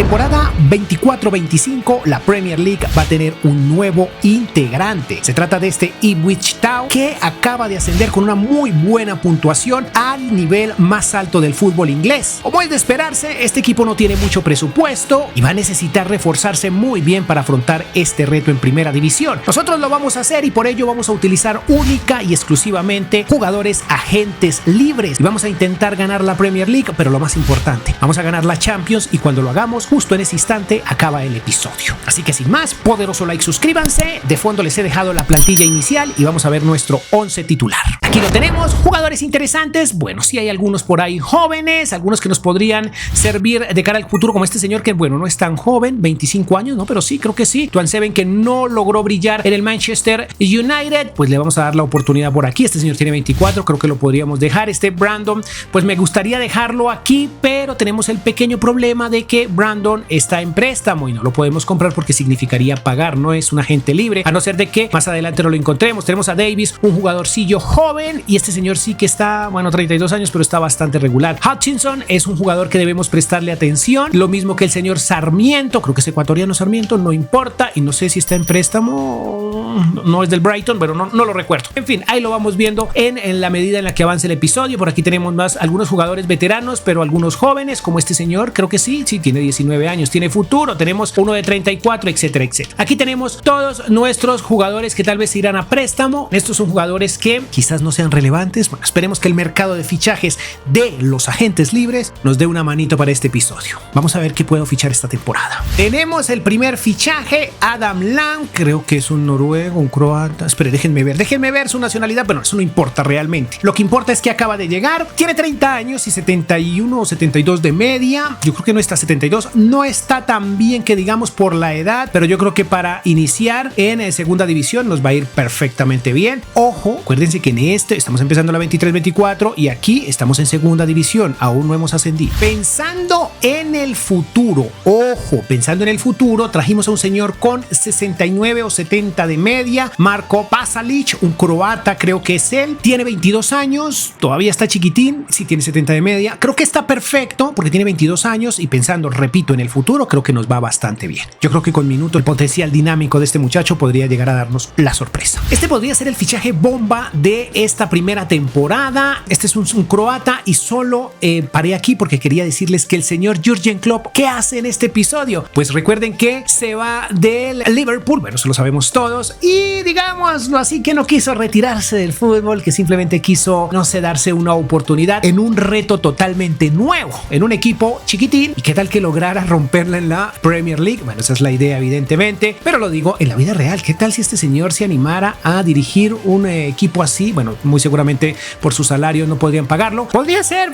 temporada 24-25, la Premier League va a tener un nuevo integrante. Se trata de este Ipswich Town, que acaba de ascender con una muy buena puntuación al nivel más alto del fútbol inglés. Como es de esperarse, este equipo no tiene mucho presupuesto y va a necesitar reforzarse muy bien para afrontar este reto en primera división. Nosotros lo vamos a hacer y por ello vamos a utilizar única y exclusivamente jugadores agentes libres y vamos a intentar ganar la Premier League, pero lo más importante, vamos a ganar la Champions, y cuando lo hagamos, justo en ese instante acaba el episodio. Así que sin más, poderoso like, suscríbanse. De fondo les he dejado la plantilla inicial y vamos a ver nuestro 11 titular. Aquí lo tenemos, jugadores interesantes. Bueno, sí hay algunos por ahí jóvenes, algunos que nos podrían servir de cara al futuro, como este señor que, bueno, no es tan joven, 25 años, ¿no? Pero sí, creo que sí. Tuanzeben, que no logró brillar en el Manchester United, pues le vamos a dar la oportunidad por aquí. Este señor tiene 24, creo que lo podríamos dejar. Este Brandon, pues me gustaría dejarlo aquí, pero tenemos el pequeño problema de que Brandon está en préstamo y no lo podemos comprar porque significaría pagar, no es un agente libre, a no ser de que más adelante no lo encontremos. Tenemos a Davis, un jugadorcillo joven, y este señor sí que está, bueno, 32 años, pero está bastante regular. Hutchinson es un jugador que debemos prestarle atención, lo mismo que el señor Sarmiento, creo que es ecuatoriano Sarmiento, no importa, y no sé si está en préstamo, no es del Brighton, pero no lo recuerdo. En fin, ahí lo vamos viendo en la medida en la que avance el episodio. Por aquí tenemos más algunos jugadores veteranos, pero algunos jóvenes, como este señor, creo que sí, tiene 19 años, tiene futuro. Tenemos uno de 34, etcétera, etcétera. Aquí tenemos todos nuestros jugadores que tal vez irán a préstamo. Estos son jugadores que quizás no sean relevantes. Bueno, esperemos que el mercado de fichajes de los agentes libres nos dé una manito para este episodio. Vamos a ver qué puedo fichar esta temporada. Tenemos el primer fichaje, Adam Lamb, creo que es un noruego, un croata. Espere, déjenme ver su nacionalidad. Bueno, eso no importa realmente. Lo que importa es que acaba de llegar, tiene 30 años y 71 o 72 de media. Yo creo que no está 72, no está tan bien que digamos por la edad, pero yo creo que para iniciar en segunda división nos va a ir perfectamente bien. Ojo, acuérdense que en este estamos empezando la 23-24 y aquí estamos en segunda división, aún no hemos ascendido. Pensando en el futuro, ojo, pensando en el futuro, trajimos a un señor con 69 o 70 de media, Marko Pasalic, un croata, creo que es él, tiene 22 años, todavía está chiquitín, sí tiene 70 de media, creo que está perfecto porque tiene 22 años y pensando, repito, en el futuro, creo que nos va bastante bien. Yo creo que con minuto el potencial dinámico de este muchacho podría llegar a darnos la sorpresa. Este podría ser el fichaje bomba de esta primera temporada. Este es un croata y solo paré aquí porque quería decirles que el señor Jürgen Klopp, ¿qué hace en este episodio? Pues recuerden que se va del Liverpool, bueno, eso lo sabemos todos, y digámoslo así, que no quiso retirarse del fútbol, que simplemente quiso, no sé, darse una oportunidad en un reto totalmente nuevo, en un equipo chiquitín, y qué tal que lograra romperla en la Premier League. Bueno, esa es la idea evidentemente, pero lo digo en la vida real, ¿qué tal si este señor se animara a dirigir un equipo así? Bueno, muy seguramente por su salario no podrían pagarlo. Podría ser.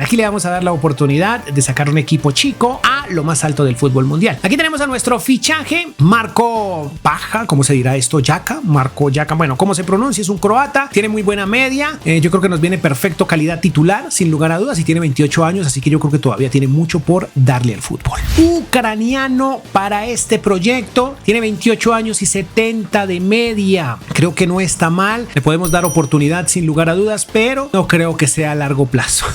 Aquí le vamos a dar la oportunidad de sacar un equipo chico a lo más alto del fútbol mundial. Aquí tenemos a nuestro fichaje, Marco Paja, ¿cómo se dirá esto? Marco Yaka, bueno, ¿cómo se pronuncia? Es un croata, tiene muy buena media, yo creo que nos viene perfecto calidad titular, sin lugar a dudas, y tiene 28 años, así que yo creo que todavía tiene mucho por darle al fútbol. Ucraniano para este proyecto, tiene 28 años y 70 de media, creo que no está mal, le podemos dar oportunidad sin lugar a dudas, pero no creo que sea a largo plazo.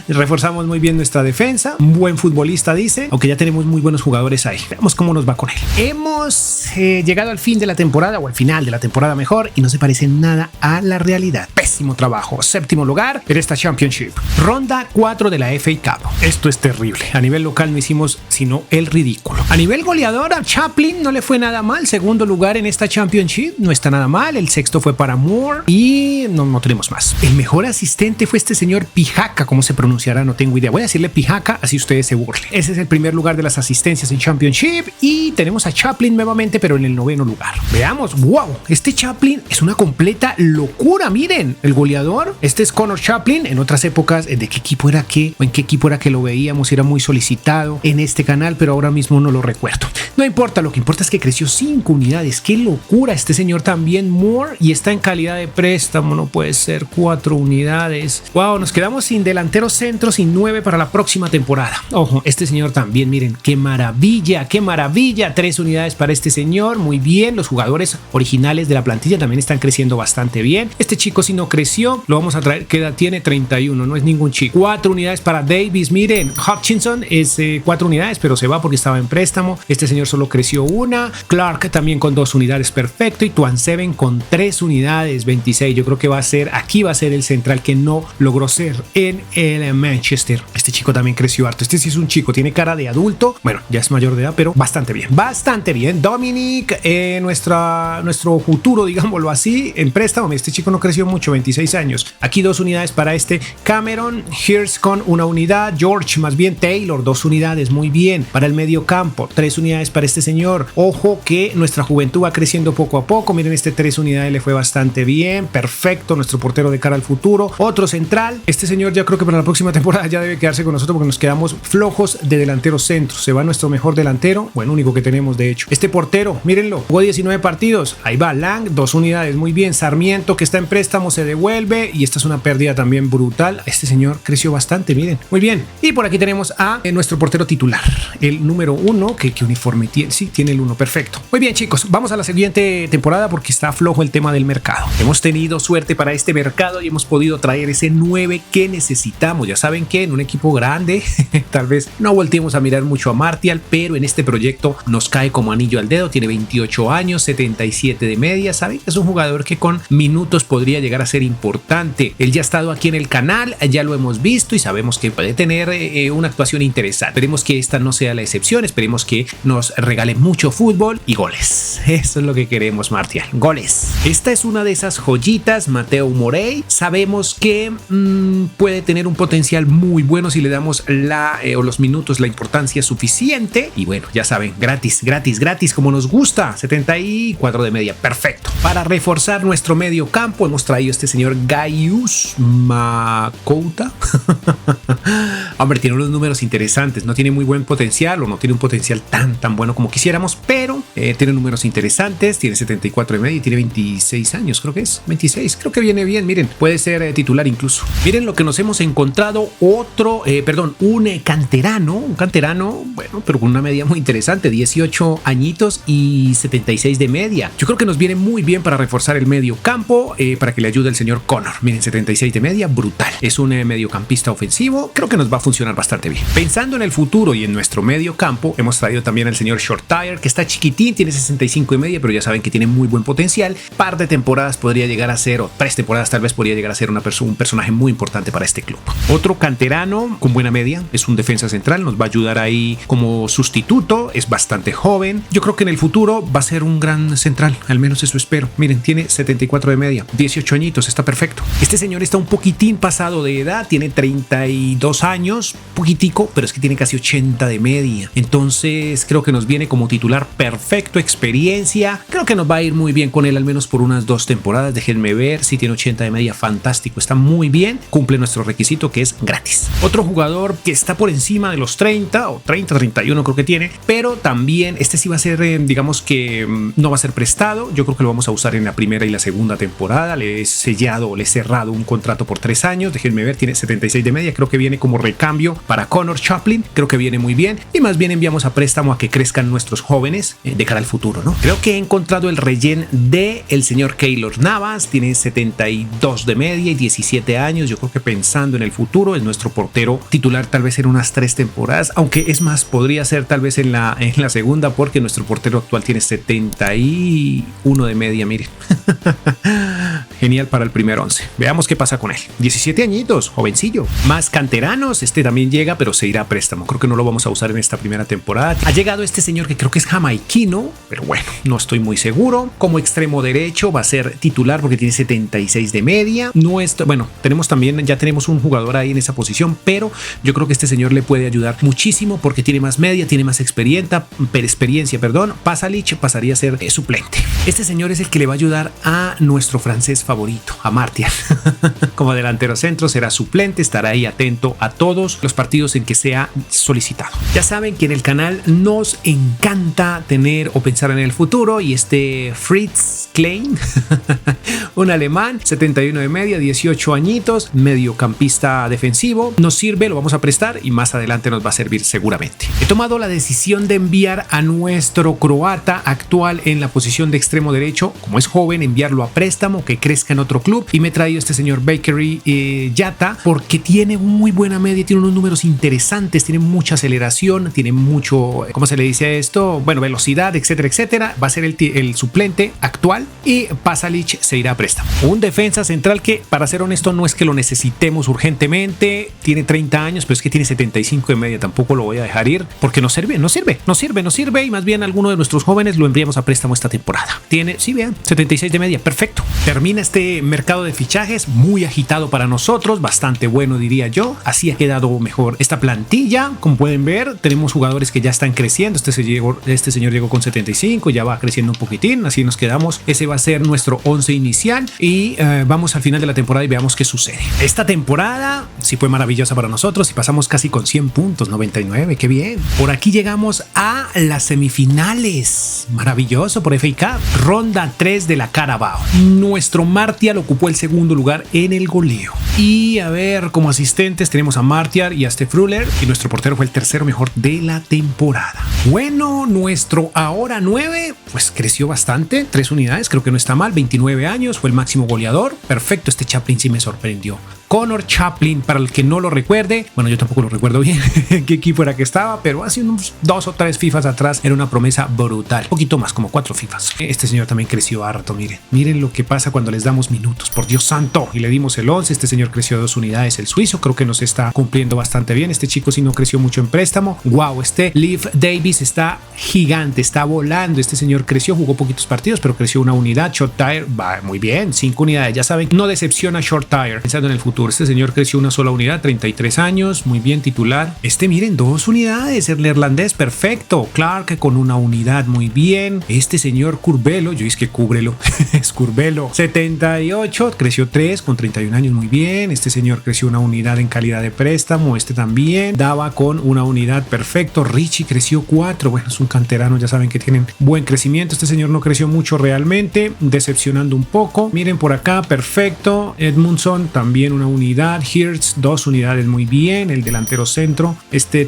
Reforzamos muy bien nuestra defensa, un buen futbolista dice, aunque ya tenemos muy buenos jugadores ahí. Veamos cómo nos va con él. Hemos llegado al fin de la temporada, o al final de la temporada mejor, y no se parece nada a la realidad. Pésimo trabajo, séptimo lugar en esta Championship, ronda 4 de la FA Cup. Esto es terrible, a nivel local no hicimos sino el ridículo. A nivel goleador, a Chaplin no le fue nada mal, segundo lugar en esta Championship, no está nada mal, el sexto fue para Moore y no tenemos más. El mejor asistente fue este señor Pijaca, ¿cómo se pronunciará? No tengo idea, voy a decirle Pijaca, así ustedes se burlen. Ese es el primer lugar de las asistencias en Championship y tenemos a Chaplin nuevamente, pero en el noveno lugar. Veamos, wow, este Chaplin es una completa locura, miren, el goleador, este es Connor Chaplin, en otras épocas, ¿de qué equipo era qué? ¿O en qué equipo era que lo veíamos? Era muy solicitado en este canal, pero ahora mismo no lo recuerdo. No importa, lo que importa es que creció 5 unidades. ¡Qué locura! Este señor también, Moore, y está en calidad de préstamo. No puede ser, 4 unidades. Wow, nos quedamos sin delantero centro, sin 9 para la próxima temporada. Ojo, este señor también, miren, qué maravilla, qué maravilla. 3 unidades para este señor, muy bien. Los jugadores originales de la plantilla también están creciendo bastante bien. Este chico si no creció, lo vamos a traer. ¿Qué edad tiene? 31, no es ningún chico. 4 unidades para Davis, miren. Hutchinson es 4 unidades, pero se va porque estaba en préstamo. Este señor solo creció 1. Clark también con 2 unidades, perfecto. Y Tuan Seven con 3 unidades, 26. Yo creo que aquí va a ser el central que no logró ser en el Manchester. Este chico también creció harto. Este sí es un chico, tiene cara de adulto. Bueno, ya es mayor de edad, pero bastante bien. Bastante bien. Dominic, nuestro futuro, digámoslo así, en préstamo. Este chico no creció mucho, 26 años. Aquí 2 unidades para este Cameron. Hirsch con 1 unidad. George, más bien Taylor, 2 unidades. Muy bien. Para el medio campo, 3 unidades para este señor. Ojo que nuestra juventud va creciendo poco a poco. Miren, este 3 unidades le fue bastante bien. Perfecto. Nuestro portero de cara al futuro. Otro central. Este señor ya creo que para la próxima temporada ya debe quedarse con nosotros porque nos quedamos flojos de delantero centro. Se va nuestro mejor delantero. Bueno, único que tenemos de hecho. Este portero, mírenlo. Jugó 19 partidos. Ahí va Lang, 2 unidades. Muy bien. Sarmiento, que está en préstamo, se devuelve. Y esta es una pérdida también brutal. Este señor creció bastante. Miren. Muy bien. Y por aquí tenemos a nuestro portero titular. El número 1. ¿Qué uniforme tiene? Sí, tiene el 1. Perfecto. Muy bien, chicos. Vamos a la siguiente temporada porque está flojo el tema del mercado. Hemos tenido suerte para este mercado y hemos podido traer ese 9 que necesitamos. Ya saben que en un equipo grande tal vez no volteemos a mirar mucho a Martial, pero en este proyecto nos cae como anillo al dedo. Tiene 28 años, 77 de media. Saben que es un jugador que con minutos podría llegar a ser importante. Él ya ha estado aquí en el canal, ya lo hemos visto y sabemos que puede tener una actuación interesante. Esperemos que esta no sea la excepción. Esperemos que nos regale mucho fútbol y goles. Eso es lo que queremos, Martial. Goles. Esta es una de esas joyitas, Mateo Morey. Sabemos que puede tener un potencial muy bueno si le damos los minutos, la importancia suficiente. Y bueno, ya saben, gratis, como nos gusta. 74 de media, perfecto. Para reforzar nuestro medio campo hemos traído a este señor Gaius Makouta. Hombre, tiene unos números interesantes. No tiene muy buen potencial o no tiene un potencial tan bueno como quisiéramos, pero tiene números interesantes. Tiene 74 de media y tiene 26 años, creo que es 26. Creo que viene bien, miren, puede ser titular incluso. Miren lo que nos hemos encontrado, un canterano, bueno, pero con una media muy interesante, 18 añitos y 76 de media. Yo creo que nos viene muy bien para reforzar el medio campo, para que le ayude el señor Connor. Miren, 76 de media, brutal. Es un mediocampista ofensivo, creo que nos va a funcionar bastante bien. Pensando en el futuro y en nuestro medio campo, hemos traído también al señor Shortire, que está chiquitín, tiene 65 de media, pero ya saben que tiene muy buen potencial. Par de temporadas podría llegar a ser, o 3 temporadas tal vez podría llegar a ser un personaje muy importante para este club. Otro canterano con buena media, es un defensa central, nos va a ayudar ahí como sustituto, es bastante joven. Yo creo que en el futuro va a ser un gran central, al menos eso espero. Miren, tiene 74 de media, 18 añitos, está perfecto. Este señor está un poquitín pasado de edad, tiene 32 años, poquitico, pero es que tiene casi 80 de media. Entonces creo que nos viene como titular perfecto, experiencia. Creo que nos va a ir muy bien con él, al menos por unas 2 temporadas. Déjenme ver, si tiene 80 de media, fantástico, está muy bien, cumple nuestro requisito que es gratis. Otro jugador que está por encima de los 30 o 31 creo que tiene, pero también este sí va a ser, digamos que no va a ser prestado. Yo creo que lo vamos a usar en la primera y la segunda temporada. Le he cerrado un contrato por 3 años. Déjenme ver, tiene 76 de media, creo que viene como recambio para Connor Chaplin, creo que viene muy bien y más bien enviamos a préstamo a que crezcan nuestros jóvenes de cara al futuro, ¿no? Creo que he encontrado el rellén de el señor Keylor Navas, tiene 72 de media y 17 años. Yo creo que pensando en el futuro es nuestro portero titular tal vez en unas 3 temporadas, aunque es más, podría ser tal vez en la segunda, porque nuestro portero actual tiene 71 de media, miren. Genial para el primer 11. Veamos qué pasa con él. 17 añitos, jovencillo. Más canteranos, este también llega, pero se irá a préstamo. Creo que no lo vamos a usar en esta primera temporada. Ha llegado este señor que creo que es jamaiquino, pero bueno, no estoy muy seguro. Como extremo derecho va a ser titular porque tiene 76 de media. Ya tenemos un jugador ahí en esa posición, pero yo creo que este señor le puede ayudar muchísimo porque tiene más media, tiene más experiencia. Pasalic pasaría a ser suplente. Este señor es el que le va a ayudar a nuestro francés favorito, a Martial. Como delantero centro será suplente, estará ahí atento a todos los partidos en que sea solicitado. Ya saben que en el canal nos encanta tener o pensar en el futuro, y este Fritz Klein, un alemán, 71 de media, 18 añitos, mediocampista defensivo, nos sirve, lo vamos a prestar y más adelante nos va a servir seguramente. He tomado la decisión de enviar a nuestro croata actual en la posición de extremo derecho, como es joven, enviarlo a préstamo, que crezca en otro club, y me he traído este señor Bakery Yata porque tiene muy buena media, tiene unos números interesantes, tiene mucha aceleración, tiene mucho, ¿cómo se le dice a esto? Bueno, velocidad, etcétera, etcétera. Va a ser el suplente actual y Pasalic se irá a préstamo. Un defensa central que, para ser honesto, no es que lo necesitemos urgentemente, tiene 30 años, pero es que tiene 75 de media, tampoco lo voy a dejar ir porque no sirve, y más bien alguno de nuestros jóvenes lo enviamos a préstamo esta temporada. Tiene, sí, vean, 76 de media, perfecto. Termina este mercado de fichajes muy agitado para nosotros, bastante bueno diría yo, así ha quedado mejor esta plantilla. Como pueden ver, tenemos jugadores que ya están creciendo, este señor llegó con 75, ya va creciendo un poquitín, así nos quedamos, ese va a ser nuestro 11 inicial y vamos al final de la temporada y veamos qué sucede. Esta temporada sí fue maravillosa para nosotros y pasamos casi con 100 puntos, 99, qué bien. Por aquí llegamos a las semifinales, maravilloso por FA Cup, ronda 3 de la Carabao. Nuestro Martial ocupó el segundo lugar en el goleo. Y a ver, como asistentes tenemos a Martial y a Stefruller, y nuestro portero fue el tercero mejor de la temporada. Bueno, nuestro ahora 9 pues creció bastante, 3 unidades, creo que no está mal, 29 años, fue el máximo goleador, perfecto. Este Chaplin sí me sorprendió. Connor Chaplin, para el que no lo recuerde, bueno, yo tampoco lo recuerdo bien en qué equipo era que estaba, pero hace unos 2 o 3 FIFAs atrás era una promesa brutal, un poquito más, como 4 FIFAs. Este señor también creció harto, miren lo que pasa cuando les damos minutos, por Dios santo, y le dimos el 11, este señor creció 2 unidades, el suizo, creo que nos está cumpliendo bastante bien. Este chico sí no creció mucho en préstamo. Wow, este Leif Davis está gigante, está volando. Este señor creció, jugó poquitos partidos, pero creció una unidad. Short Tire va muy bien, 5 unidades, ya saben, no decepciona Short Tire pensando en el futuro. Este señor creció una sola unidad, 33 años, muy bien, titular. Miren, 2 unidades, el neerlandés, perfecto. Clark con una unidad, muy bien. Este señor Curbelo, yo es que cúbrelo, es Curbelo, 78, creció 3 con 31 años, muy bien. Este señor creció una unidad en calidad de préstamo, este también. Daba con una unidad, perfecto. Richie creció 4, bueno, es un canterano, ya saben que tienen buen crecimiento. Este señor no creció mucho realmente, decepcionando un poco. Miren por acá, perfecto. Edmundson también una unidad. Hirtz 2 unidades, muy bien. El delantero centro.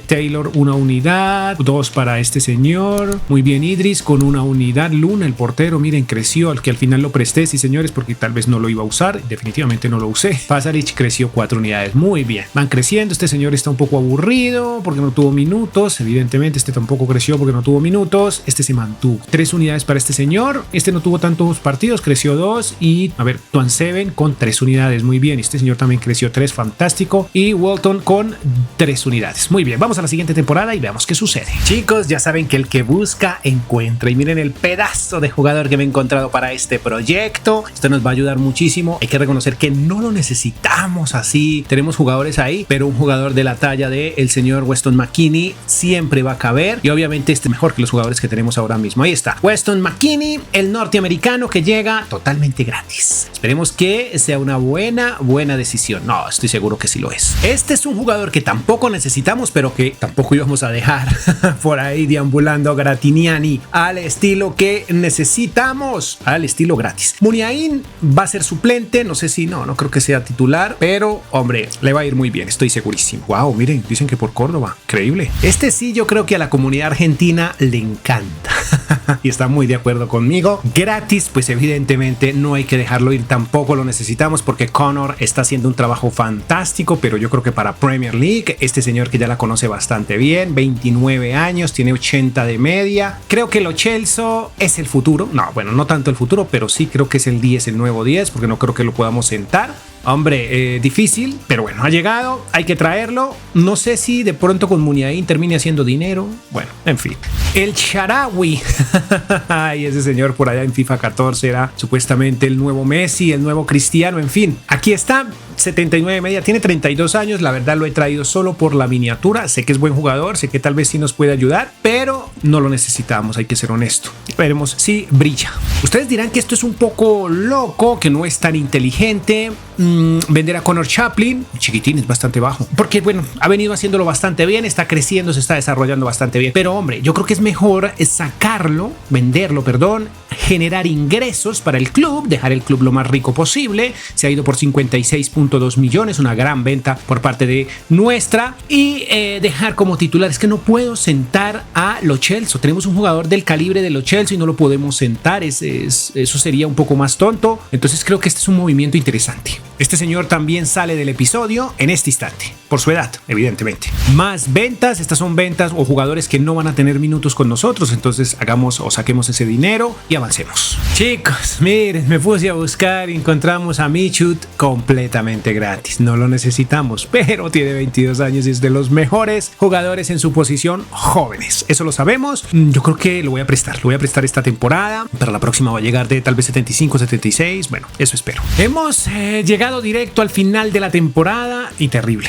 Taylor una unidad, 2 para este señor, muy bien. Idris con una unidad. Luna, el portero, miren, creció, al que al final lo presté, sí señores, porque tal vez no lo iba a usar, definitivamente no lo usé. Pasalic creció 4 unidades, muy bien, van creciendo. Este señor está un poco aburrido porque no tuvo minutos, evidentemente. Este tampoco creció porque no tuvo minutos. Este se mantuvo, 3 unidades para este señor. Este no tuvo tantos partidos, creció 2. Y a ver, Tuan Seven con 3 unidades, muy bien. Este señor también creció 3, fantástico. Y Walton con 3 unidades, muy bien. Vamos a la siguiente temporada y veamos qué sucede. Chicos, ya saben que el que busca encuentra, y miren el pedazo de jugador que me he encontrado para este proyecto. Esto nos va a ayudar muchísimo. Hay que reconocer que no lo necesitamos así, tenemos jugadores ahí, pero un jugador de la talla de el señor Weston McKennie siempre va a caber, y obviamente mejor que los jugadores que tenemos ahora mismo. Ahí está Weston McKennie, el norteamericano, que llega totalmente gratis. Esperemos que sea una buena decisión. No, estoy seguro que sí lo es. Este es un jugador que tampoco necesitamos, pero que tampoco íbamos a dejar por ahí deambulando, Gratiniani, al estilo que necesitamos, al estilo gratis. Muniain va a ser suplente, no sé si no creo que sea titular, pero hombre, le va a ir muy bien, estoy segurísimo. Wow, miren, dicen que por Córdoba, increíble. Sí, yo creo que a la comunidad argentina le encanta y está muy de acuerdo conmigo. Gratis, pues evidentemente no hay que dejarlo ir, tampoco lo necesitamos, porque Connor está haciendo un trabajo fantástico, pero yo creo que para Premier League, este señor que ya la conoce bastante bien, 29 años, tiene 80 de media. Creo que Lo Celso es el futuro. No, bueno, no tanto el futuro, pero sí creo que es el 10, el nuevo 10, porque no creo que lo podamos sentar. Hombre, difícil, pero bueno, ha llegado, hay que traerlo. No sé si de pronto con Muniain termine haciendo dinero. Bueno, en fin. El Sharawi. Y ese señor por allá en FIFA 14 era supuestamente el nuevo Messi, el nuevo Cristiano, en fin. Aquí está, 79 de media, tiene 32 años. La verdad lo he traído solo por la miniatura. Sé que es buen jugador, sé que tal vez sí nos puede ayudar, pero no lo necesitamos, hay que ser honesto. Veremos si brilla. Ustedes dirán que esto es un poco loco, que no es tan inteligente. Vender a Connor Chaplin, chiquitín, es bastante bajo, porque bueno, ha venido haciéndolo bastante bien, está creciendo, se está desarrollando bastante bien, pero hombre, yo creo que es es mejor sacarlo, venderlo, perdón, generar ingresos para el club, dejar el club lo más rico posible. Se ha ido por 56.2 millones, una gran venta por parte de nuestra, y dejar como titular. Es que no puedo sentar a Lo Celso. Tenemos un jugador del calibre de Lo Celso y no lo podemos sentar. Eso sería un poco más tonto. Entonces creo que este es un movimiento interesante. Este señor también sale del episodio en este instante, por su edad, evidentemente. Más ventas. Estas son ventas o jugadores que no van a tener minutos con nosotros. Entonces hagamos o saquemos ese dinero y avancemos. Chicos, miren, me puse a buscar y encontramos a Michut completamente gratis. No lo necesitamos, pero tiene 22 años y es de los mejores jugadores en su posición jóvenes. Eso lo sabemos. Yo creo que lo voy a prestar. Lo voy a prestar esta temporada. Para la próxima va a llegar de tal vez 75, 76. Bueno, eso espero. Hemos llegado directo al final de la temporada y terrible.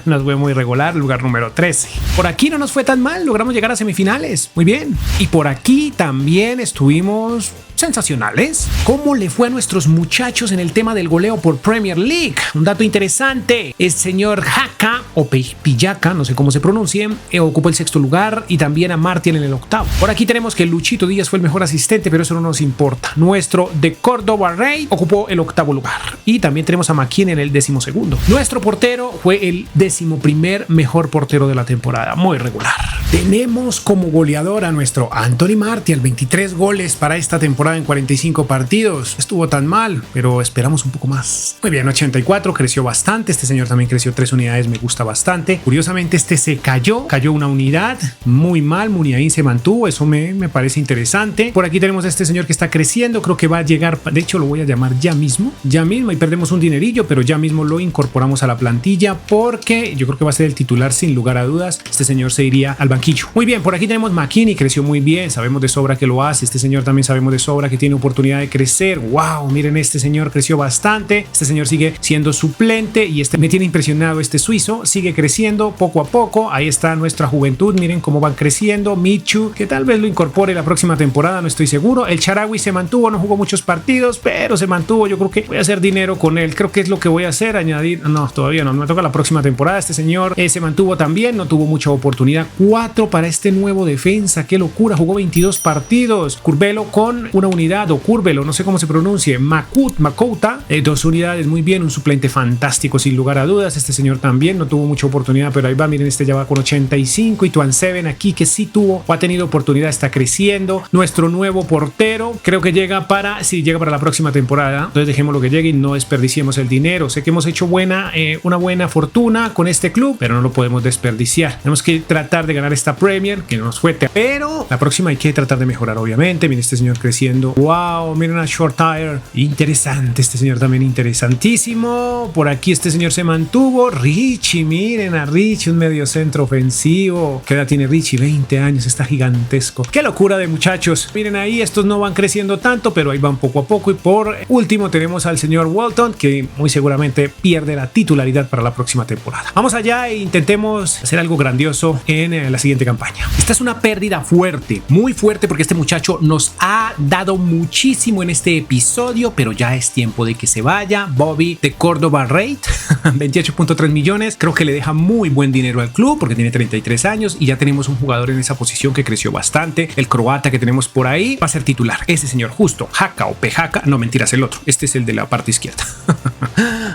Nos fue muy regular, lugar número 13. Por aquí no nos fue tan mal, logramos llegar a semifinales. Muy bien. Y por aquí también estuvimos sensacionales. ¿Cómo le fue a nuestros muchachos en el tema del goleo por Premier League? Un dato interesante. El señor Haka o Pillaca, no sé cómo se pronuncie, ocupó el 6º lugar y también a Martial en el 8º. Por aquí tenemos que Luchito Díaz fue el mejor asistente, pero eso no nos importa. Nuestro de Córdoba Rey ocupó el 8º lugar y también tenemos a McKinney en el 12º. Nuestro portero fue el 11º mejor portero de la temporada, muy regular. Tenemos como goleador a nuestro Anthony Martial, 23 goles para esta temporada en 45 partidos. Estuvo tan mal, pero esperamos un poco más. Muy bien, 84, creció bastante. Este señor también creció 3 unidades, me gusta bastante. Curiosamente este se cayó una unidad, muy mal. Muniain se mantuvo, eso me parece interesante. Por aquí tenemos a este señor que está creciendo, creo que va a llegar, de hecho lo voy a llamar ya mismo, y perdemos un dinerillo, pero ya mismo lo incorporamos a la plantilla porque yo creo que va a ser el titular sin lugar a dudas. Este señor se iría al banquillo. Muy bien, por aquí tenemos McKinney, creció muy bien, sabemos de sobra que lo hace. Este señor también sabemos de sobra que tiene oportunidad de crecer. Wow, miren, este señor creció bastante. Este señor sigue siendo suplente y me tiene impresionado. Este suizo sigue creciendo poco a poco. Ahí está nuestra juventud, miren cómo van creciendo. Michu, que tal vez lo incorpore la próxima temporada, no estoy seguro. El Charawi se mantuvo, no jugó muchos partidos, pero se mantuvo. Yo creo que voy a hacer dinero con él. Creo que es lo que voy a hacer, añadir. No, todavía no, me toca la próxima temporada. Este señor se mantuvo también, no tuvo mucha oportunidad. 4 para este nuevo defensa, qué locura, jugó 22 partidos. Curvelo con una unidad, o Curvelo, no sé cómo se pronuncie, Makouta, 2 unidades, muy bien, un suplente fantástico sin lugar a dudas. Este señor también no tuvo mucha oportunidad, pero ahí va, miren, este ya va con 85 y Tuan Seven aquí que sí tuvo o ha tenido oportunidad, está creciendo. Nuestro nuevo portero, creo que llega para la próxima temporada, entonces dejemos lo que llegue y no desperdiciemos el dinero. Sé que hemos hecho una buena fortuna con este club, pero no lo podemos desperdiciar. Tenemos que tratar de ganar esta Premier, que no nos fue, pero la próxima hay que tratar de mejorar, obviamente. Miren este señor creciendo. Wow, miren a Short Tire, interesante, este señor también interesantísimo. Por aquí este señor se mantuvo. Richie, miren a Richie, un medio centro ofensivo. ¿Qué edad tiene Richie? 20 años, está gigantesco. Qué locura de muchachos. Miren ahí, estos no van creciendo tanto, pero ahí van poco a poco. Y por último tenemos al señor Walton, que muy seguramente pierde la titularidad para la próxima temporada. Vamos allá e intentemos hacer algo grandioso en la siguiente campaña. Esta es una pérdida fuerte, muy fuerte, porque este muchacho nos ha dado muchísimo en este episodio, pero ya es tiempo de que se vaya. Bobby de Córdoba Rate, 28.3 millones. Creo que le deja muy buen dinero al club porque tiene 33 años y ya tenemos un jugador en esa posición que creció bastante. El croata que tenemos por ahí va a ser titular. Ese señor justo, Haka o Pejaca, no mentiras, el otro. Este es el de la parte izquierda.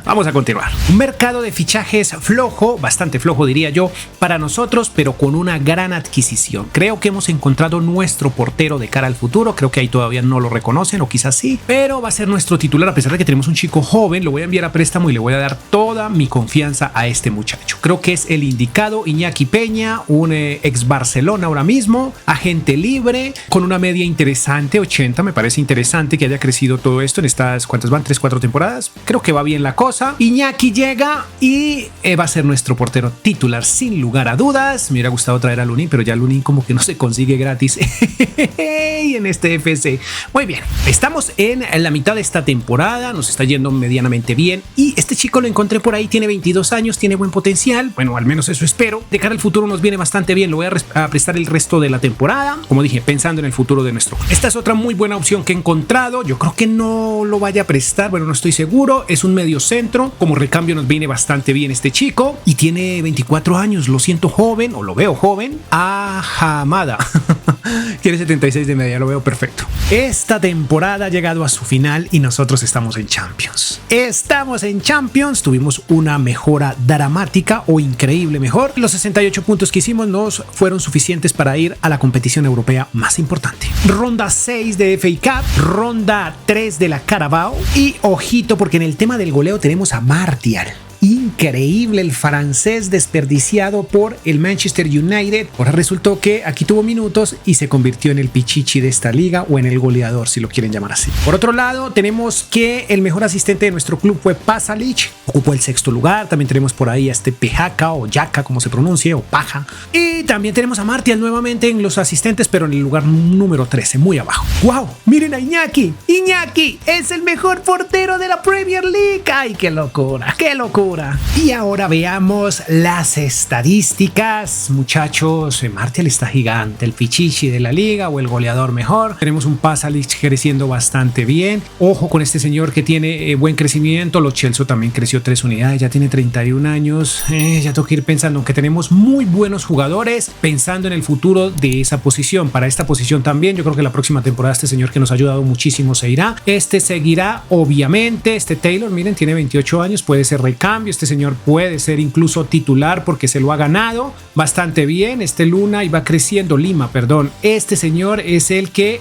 Vamos a continuar. Un mercado de fichajes flojo, bastante flojo diría yo, para nosotros, pero con una gran adquisición. Creo que hemos encontrado nuestro portero de cara al futuro. Creo que ahí todavía no lo reconocen, o quizás sí, pero va a ser nuestro titular. A pesar de que tenemos un chico joven, lo voy a enviar a préstamo y le voy a dar toda mi confianza a este muchacho. Creo que es el indicado. Iñaki Peña, un ex Barcelona ahora mismo, agente libre, con una media interesante, 80. Me parece interesante que haya crecido todo esto en estas, ¿cuántas van? 3-4 temporadas. Creo que va bien la cosa. Iñaki llega y va a ser nuestro portero titular sin lugar a dudas. Me hubiera gustado traer a Lunin, pero ya Lunin como que no se consigue gratis en este FC. Muy bien, estamos en la mitad de esta temporada, nos está yendo medianamente bien y este chico lo encontré por ahí, tiene 22 años, tiene buen potencial, bueno, al menos eso espero. De cara al futuro nos viene bastante bien, lo voy a prestar el resto de la temporada, como dije, pensando en el futuro de nuestro. Esta es otra muy buena opción que he encontrado, yo creo que no lo vaya a prestar, bueno, no estoy seguro, es un medio centro centro. Como recambio nos viene bastante bien este chico y tiene 24 años, lo siento joven o lo veo joven. Hamada. Tiene 76 de media, lo veo perfecto. Esta temporada ha llegado a su final y nosotros estamos en Champions. Estamos en Champions, tuvimos una mejora dramática o increíble mejor. Los 68 puntos que hicimos nos fueron suficientes para ir a la competición europea más importante. Ronda 6 de FA Cup, ronda 3 de la Carabao y ojito porque en el tema del goleo tenemos a Martial. Increíble el francés desperdiciado por el Manchester United. Ahora resultó que aquí tuvo minutos y se convirtió en el pichichi de esta liga o en el goleador, si lo quieren llamar así. Por otro lado, tenemos que el mejor asistente de nuestro club fue Pasalic, ocupó el 6º lugar. También tenemos por ahí a este Pejaca o Yaka, como se pronuncie, o Paja. Y también tenemos a Martial nuevamente en los asistentes, pero en el lugar número 13, muy abajo. ¡Wow! Miren a Iñaki. Iñaki es el mejor portero de la Premier League. ¡Ay, qué locura! ¡Qué locura! Y ahora veamos las estadísticas. Muchachos, Martial está gigante, el pichichi de la liga o el goleador mejor. Tenemos un Pasalic creciendo bastante bien. Ojo con este señor que tiene buen crecimiento. Lo Chelsea también creció 3 unidades, ya tiene 31 años. Ya tengo que ir pensando que tenemos muy buenos jugadores, pensando en el futuro de esa posición. Para esta posición también, yo creo que la próxima temporada este señor que nos ha ayudado muchísimo se irá. Este seguirá, obviamente. Este Taylor, miren, tiene 28 años, puede ser recambio. Este señor puede ser incluso titular porque se lo ha ganado bastante bien. Este Lima, perdón. Este señor es el que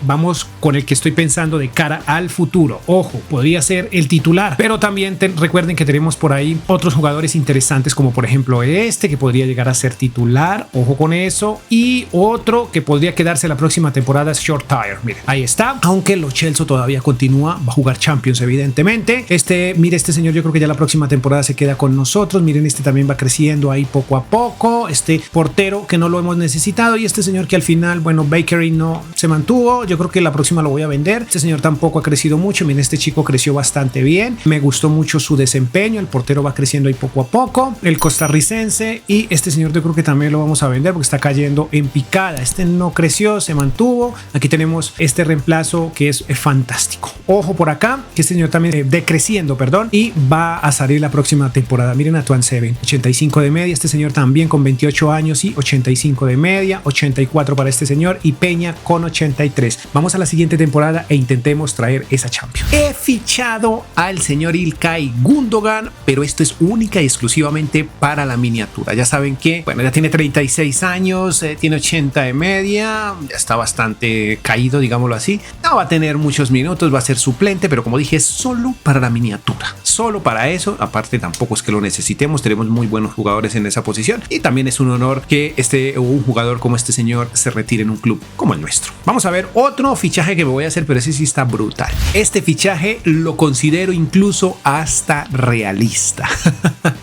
con el que estoy pensando de cara al futuro. Ojo, podría ser el titular, pero también recuerden que tenemos por ahí otros jugadores interesantes, como por ejemplo este que podría llegar a ser titular. Ojo con eso. Y otro que podría quedarse la próxima temporada es Short Tire. Miren, ahí está. Aunque Lo Chelsea todavía continúa, va a jugar Champions, evidentemente. Este señor, yo creo que ya la próxima temporada se queda con nosotros. Miren, este también va creciendo ahí poco a poco. Este portero que no lo hemos necesitado y este señor que al final, bueno, Bakery no se mantuvo. Yo creo que la próxima lo voy a vender. Este señor tampoco ha crecido mucho. Miren, este chico creció bastante bien. Me gustó mucho su desempeño. El portero va creciendo ahí poco a poco. El costarricense y este señor yo creo que también lo vamos a vender porque está cayendo en picada. Este no creció, se mantuvo. Aquí tenemos este reemplazo que es fantástico. Ojo por acá, que este señor también decreciendo, perdón, y va a salir la próxima temporada. Miren a Tuan Seven, 85 de media, este señor también con 28 años y 85 de media, 84 para este señor y Peña con 83. Vamos a la siguiente temporada e intentemos traer esa Champions. He fichado al señor İlkay Gundogan, pero esto es única y exclusivamente para la miniatura. Ya saben que, bueno, ya tiene 36 años, tiene 80 de media, ya está bastante caído, digámoslo así. No va a tener muchos minutos, va a ser suplente, pero como dije, es solo para la miniatura. Solo para eso, aparte tampoco es que lo necesitemos, tenemos muy buenos jugadores en esa posición y también es un honor que un jugador como este señor se retire en un club como el nuestro. Vamos a ver otro fichaje que me voy a hacer, pero ese sí está brutal. Este fichaje lo considero incluso hasta realista.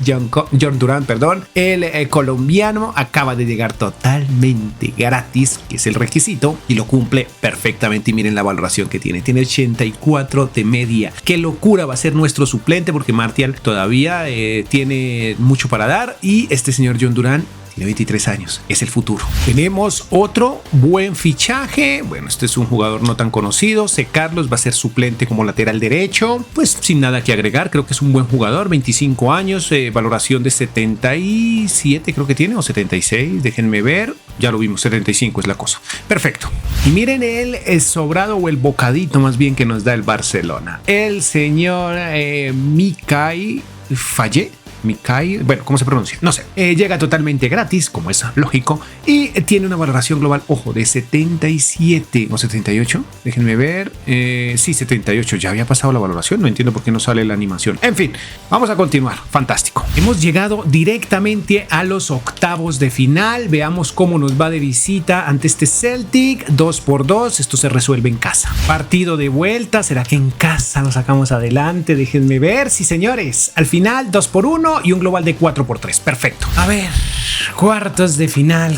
John Durán, perdón, el colombiano acaba de llegar totalmente gratis, que es el requisito, y lo cumple perfectamente. Y miren la valoración que tiene 84 de media. Qué locura, va a ser nuestro suplente porque Martial todavía tiene mucho para dar y este señor John Durán tiene 23 años, es el futuro. Tenemos otro buen fichaje. Bueno, este es un jugador no tan conocido. C. Carlos va a ser suplente como lateral derecho. Pues sin nada que agregar, creo que es un buen jugador. 25 años, valoración de 77 creo que tiene, o 76, déjenme ver. Ya lo vimos, 75 es la cosa. Perfecto. Y miren el sobrado o el bocadito más bien que nos da el Barcelona. El señor Mikay Faye. Mikay, bueno, ¿cómo se pronuncia? No sé. Llega totalmente gratis, como es lógico, y tiene una valoración global, ojo, de 77 o 78. Déjenme ver. Sí, 78. Ya había pasado la valoración. No entiendo por qué no sale la animación. En fin, vamos a continuar. Fantástico. Hemos llegado directamente a los octavos de final. Veamos cómo nos va de visita ante este Celtic. 2-2. Esto se resuelve en casa. Partido de vuelta. ¿Será que en casa lo sacamos adelante? Déjenme ver. Sí, señores. Al final, 2-1. Y un global de 4-3. Perfecto. A ver, cuartos de final,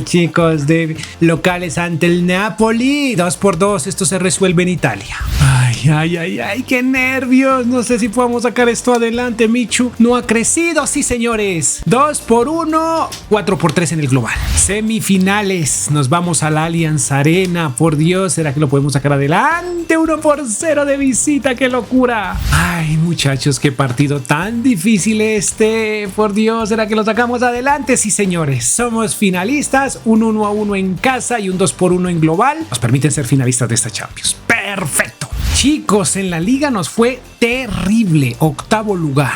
chicos, de locales ante el Napoli. 2-2. Esto se resuelve en Italia. Ay, Ay, qué nervios. No sé si podemos sacar esto adelante. Michu no ha crecido. Sí, señores. 2-1, 4-3 en el global. Semifinales. Nos vamos a la Allianz Arena. Por Dios, ¿será que lo podemos sacar adelante? 1-0 de visita. ¡Qué locura! Ay, muchachos, qué partido tan difícil este. Por Dios, ¿será que lo sacamos adelante? Sí, señores. Somos finalistas. Un 1-1 en casa y un 2-1 en global. Nos permiten ser finalistas de esta Champions. ¡Perfecto! Chicos, en la liga nos fue terrible. 8º lugar.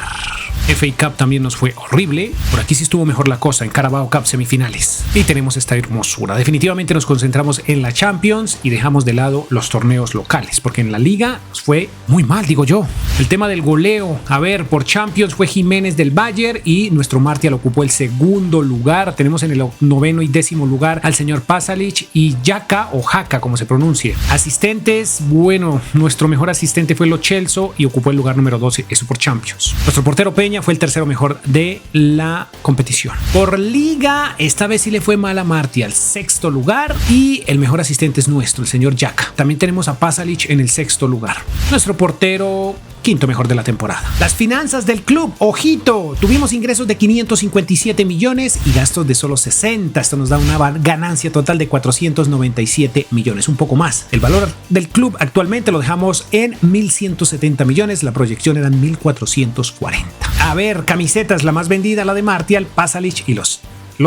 FA Cup también nos fue horrible. Por aquí sí estuvo mejor la cosa, en Carabao Cup semifinales. Y tenemos esta hermosura. Definitivamente nos concentramos en la Champions y dejamos de lado los torneos locales, porque en la liga nos fue muy mal, digo yo. El tema del goleo, a ver, por Champions fue Jiménez del Bayern y nuestro Martial ocupó el 2º lugar. Tenemos en el 9º y 10º lugar al señor Pasalic y Jaka o Jaka, como se pronuncie. Asistentes, bueno, nuestro mejor asistente fue Lo Celso y ocupó el lugar número 12, eso por Champions. Nuestro portero Peña fue el 3º mejor de la competición. Por liga, esta vez sí le fue mal a Martial, 6º lugar, y el mejor asistente es nuestro, el señor Jaka. También tenemos a Pasalic en el 6º lugar. Nuestro portero, 5º mejor de la temporada. Las finanzas del club, ojito, tuvimos ingresos de 557 millones y gastos de solo 60. Esto nos da una ganancia total de 497 millones, un poco más. El valor del club actualmente lo dejamos en 1.170 millones, la proyección eran 1.440. A ver, camisetas, la más vendida, la de Martial, Pasalic y Lo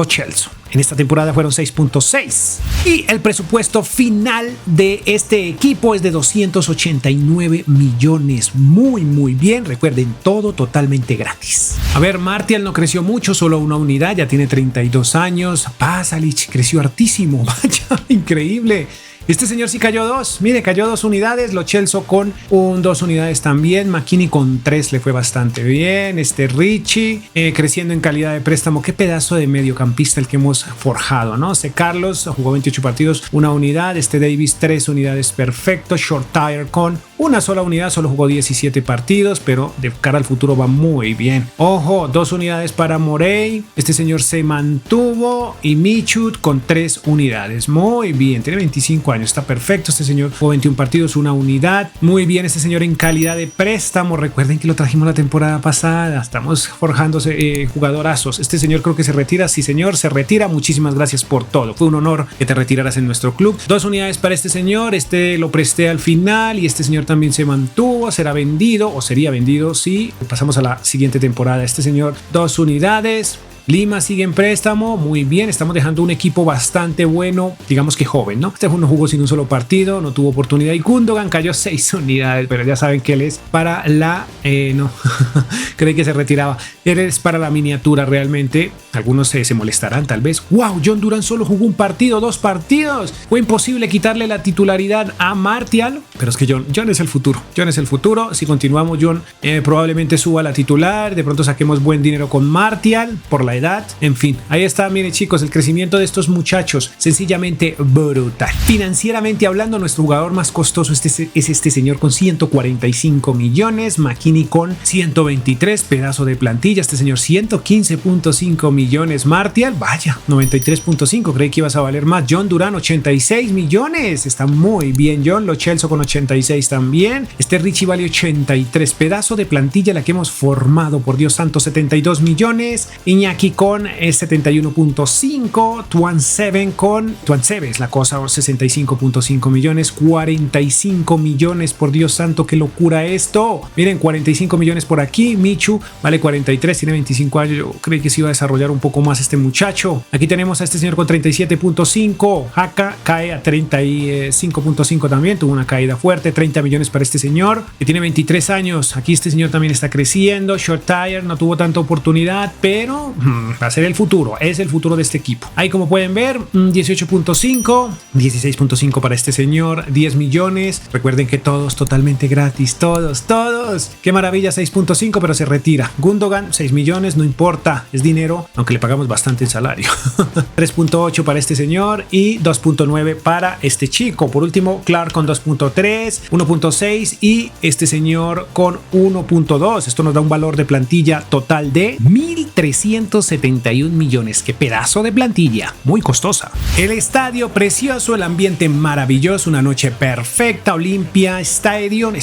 Celso. En esta temporada fueron 6.6. Y el presupuesto final de este equipo es de 289 millones. Muy bien. Recuerden, todo totalmente gratis. A ver, Martial no creció mucho, solo una unidad, ya tiene 32 años. Pasalic creció hartísimo. Vaya, increíble. Este señor sí cayó 2, mire, cayó 2 unidades, Lo Celso con 2 unidades también, McKinney con 3 le fue bastante bien, Richie creciendo en calidad de préstamo, qué pedazo de mediocampista el que hemos forjado, ¿no? Carlos jugó 28 partidos, 1 unidad, Davis 3 unidades, perfecto, Shortire con 1 sola unidad, solo jugó 17 partidos, pero de cara al futuro va muy bien. Ojo, 2 unidades para Morey, este señor se mantuvo, y Michut con 3 unidades, muy bien, tiene 25 años, está perfecto. Este señor jugó 21 partidos, 1 unidad, muy bien. Este señor en calidad de préstamo, recuerden que lo trajimos la temporada pasada, estamos forjándose jugadorazos. Este señor creo que se retira, sí señor, se retira. Muchísimas gracias por todo, fue un honor que te retiraras en nuestro club. 2 unidades para este señor, lo presté al final y este señor también se mantuvo, será vendido o sería vendido si pasamos a la siguiente temporada. Este señor 2 unidades. Lima sigue en préstamo, muy bien, estamos dejando un equipo bastante bueno, digamos que joven, ¿no? Este no jugó sin un solo partido, no tuvo oportunidad y Gundogan cayó 6 unidades, pero ya saben que él es para la... no, creí que se retiraba, él es para la miniatura realmente, algunos se molestarán tal vez. ¡Wow! John Duran solo jugó un partido, 2 partidos, fue imposible quitarle la titularidad a Martial, pero es que John es el futuro, si continuamos John probablemente suba la titular, de pronto saquemos buen dinero con Martial, por la edad, en fin, ahí está, miren chicos, el crecimiento de estos muchachos, sencillamente brutal. Financieramente hablando, nuestro jugador más costoso es este señor con 145 millones, McKinney con 123, pedazo de plantilla, este señor 115.5 millones, Martial, vaya, 93.5, creí que ibas a valer más, John Duran 86 millones, está muy bien John, Lo Celso con 86 también, Richie vale 83, pedazo de plantilla la que hemos formado, por Dios santo, 72 millones, Iñaki con 71.5, Tuansebe es la cosa, 65.5 millones, 45 millones, por Dios santo, qué locura esto. Miren, 45 millones por aquí, Michu vale 43, tiene 25 años, yo creí que se iba a desarrollar un poco más este muchacho. Aquí tenemos a este señor con 37.5, Jaka cae a 35.5 también, tuvo una caída fuerte, 30 millones para este señor, que tiene 23 años, aquí este señor también está creciendo, Shortire no tuvo tanta oportunidad, pero va a ser el futuro, es el futuro de este equipo. Ahí como pueden ver, 18.5, 16.5 para este señor, 10 millones. Recuerden que todos totalmente gratis, todos. Qué maravilla, 6.5, pero se retira. Gundogan, 6 millones, no importa, es dinero, aunque le pagamos bastante en salario. 3.8 para este señor y 2.9 para este chico. Por último, Clark con 2.3, 1.6 y este señor con 1.2. Esto nos da un valor de plantilla total de 1.300 271 millones. Qué pedazo de plantilla, muy costosa. El estadio precioso, el ambiente maravilloso, una noche perfecta. Olympia Stadium,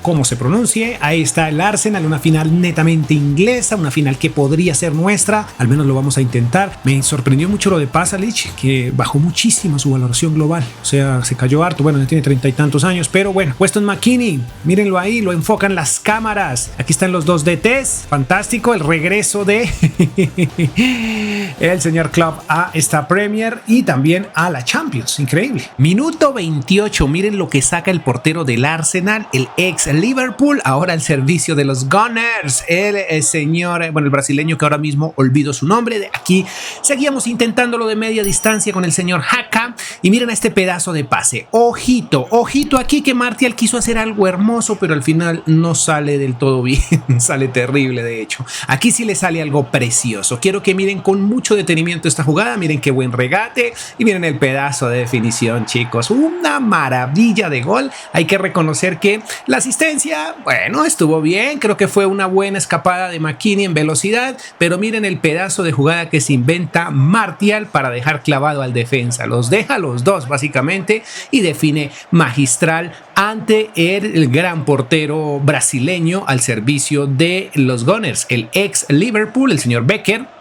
como se pronuncie. Ahí está el Arsenal, una final netamente inglesa, una final que podría ser nuestra, al menos lo vamos a intentar. Me sorprendió mucho lo de Pasalic, que bajó muchísimo su valoración global, o sea, se cayó harto. Bueno, ya tiene 30 y tantos años, pero bueno. Weston McKennie, mírenlo ahí, lo enfocan las cámaras. Aquí están los dos DTs, fantástico, el regreso de el señor Klopp a esta Premier y también a la Champions, increíble. Minuto 28, miren lo que saca el portero del Arsenal, el ex Liverpool, ahora al servicio de los Gunners, el señor, el brasileño que ahora mismo olvido su nombre. De aquí seguíamos intentándolo de media distancia con el señor Haka y miren este pedazo de pase. Ojito aquí que Martial quiso hacer algo hermoso, pero al final no sale del todo bien, sale terrible de hecho. Aquí sí le sale algo precioso. Quiero que miren con mucho detenimiento esta jugada, miren qué buen regate y miren el pedazo de definición, chicos. Una maravilla de gol. Hay que reconocer que la asistencia, bueno, estuvo bien, creo que fue una buena escapada de McKennie en velocidad, pero miren el pedazo de jugada que se inventa Martial para dejar clavado al defensa. Los deja a los dos básicamente y define magistral ante el gran portero brasileño al servicio de los Gunners, el ex Liverpool, el señor Becker,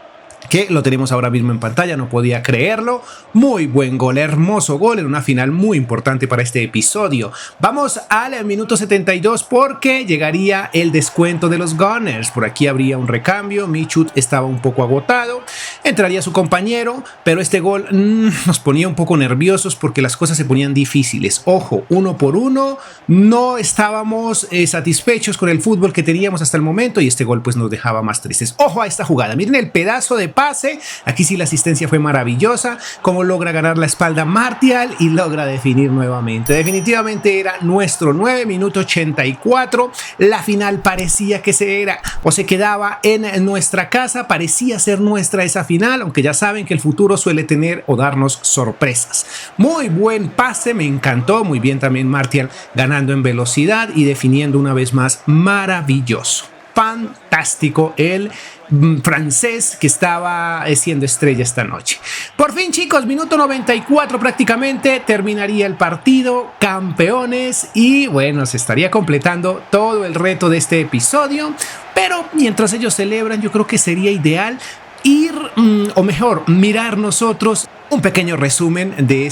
que lo tenemos ahora mismo en pantalla, no podía creerlo. Muy buen gol, hermoso gol en una final muy importante para este episodio. Vamos al minuto 72 porque llegaría el descuento de los Gunners. Por aquí habría un recambio, Michut estaba un poco agotado, entraría su compañero, pero este gol nos ponía un poco nerviosos porque las cosas se ponían difíciles. Ojo, 1 por 1, no estábamos satisfechos con el fútbol que teníamos hasta el momento y este gol pues nos dejaba más tristes. Ojo a esta jugada, miren el pedazo de pase, aquí sí la asistencia fue maravillosa, como logra ganar la espalda Martial y logra definir nuevamente. Definitivamente era nuestro 9, minuto 84, la final parecía que se quedaba en nuestra casa, parecía ser nuestra esa final, aunque ya saben que el futuro suele tener o darnos sorpresas. Muy buen pase, me encantó, muy bien también Martial ganando en velocidad y definiendo una vez más, maravilloso. Fantástico el francés que estaba siendo estrella esta noche. Por fin, chicos, minuto 94 prácticamente terminaría el partido, campeones, y bueno, se estaría completando todo el reto de este episodio, pero mientras ellos celebran yo creo que sería ideal ir, o mejor, mirar nosotros un pequeño resumen de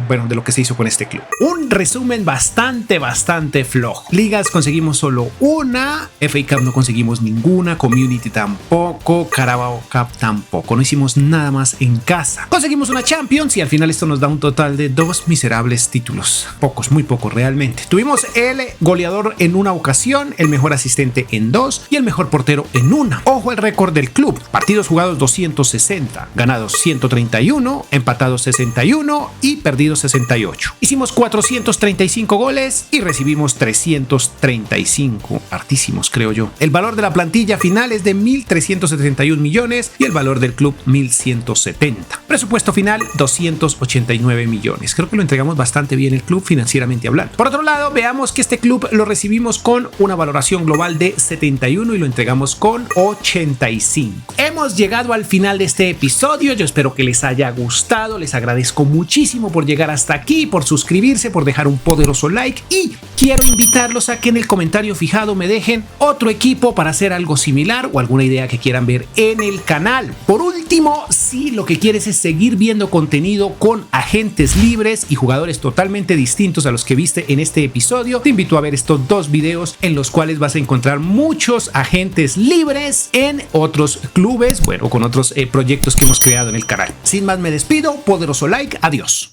de lo que se hizo con este club. Un resumen bastante flojo. Ligas conseguimos solo una, FA Cup no conseguimos ninguna, Community tampoco, Carabao Cup tampoco, no hicimos nada más en casa. Conseguimos una Champions y al final esto nos da un total de 2 miserables títulos. Pocos, muy pocos realmente. Tuvimos el goleador en una ocasión, el mejor asistente en 2 y el mejor portero en 1. Ojo al récord del club. Partidos jugados 260, ganados 131, empatados 61 y perdidos 68. Hicimos 435 goles y recibimos 335, hartísimos creo yo. El valor de la plantilla final es de 1.371 millones y el valor del club 1.170. Presupuesto final 289 millones. Creo que lo entregamos bastante bien el club financieramente hablando. Por otro lado, veamos que este club lo recibimos con una valoración global de 71 y lo entregamos con 85. Hemos llegado al final de este episodio. Yo espero que les haya gustado, les agradezco muchísimo por llegar hasta aquí, por suscribirse, por dejar un poderoso like y quiero invitarlos a que en el comentario fijado me dejen otro equipo para hacer algo similar o alguna idea que quieran ver en el canal. Por último, si lo que quieres es seguir viendo contenido con agentes libres y jugadores totalmente distintos a los que viste en este episodio, te invito a ver estos 2 videos en los cuales vas a encontrar muchos agentes libres en otros clubes, bueno, con otros proyectos que hemos creado en el canal. Sin más me despido, poderoso like, adiós.